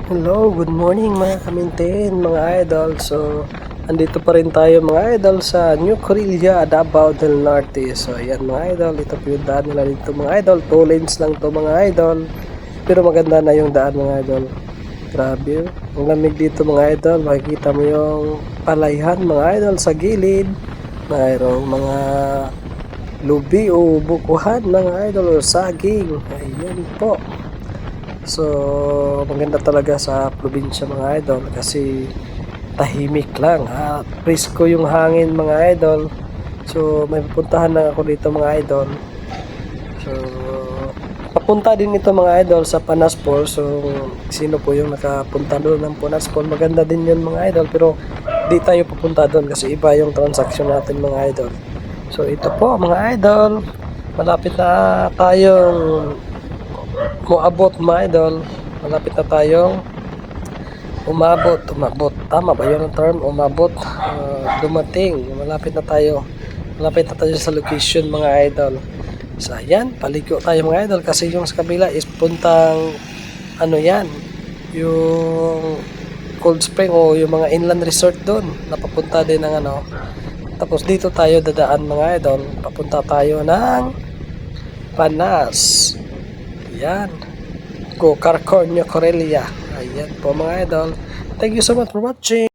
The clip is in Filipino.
Hello, good morning mga kamintin, mga idol. So, andito pa rin tayo mga idol sa New Corilla, Davao del Norte. So, ayan mga idol, ito po yung daan nila dito mga idol. 2 lanes lang to mga idol. Pero maganda na yung daan mga idol. Grabe, ang lamig dito mga idol. Makikita mo yung palayhan mga idol sa gilid. Mayroong mga lubi o bukuhan mga idol o saging. Ayan po. So, maganda talaga sa probinsya mga idol kasi tahimik lang at presko yung hangin mga idol. So, may pupuntahan na ako dito mga idol. So, papunta din ito mga idol sa Panaspor. So, sino po yung nakapunta doon ng Panaspor? Maganda din yun mga idol pero di tayo pupunta doon kasi iba yung transaction natin mga idol. So, ito po mga idol. Malapit na tayong moabot mga idol, malapit na tayong umabot, tama ba yun ang term, umabot, dumating, malapit na tayo sa location mga idol. So ayan, paligo tayo mga idol kasi yung sa kabila is puntang ano yan, yung Cold Spring o yung mga inland resort doon, napapunta din ng ano. Tapos dito tayo dadaan mga idol, papunta tayo ng Panas. Yan. Go Carcornio Corellia. Ayan po mga idol. Thank you so much for watching.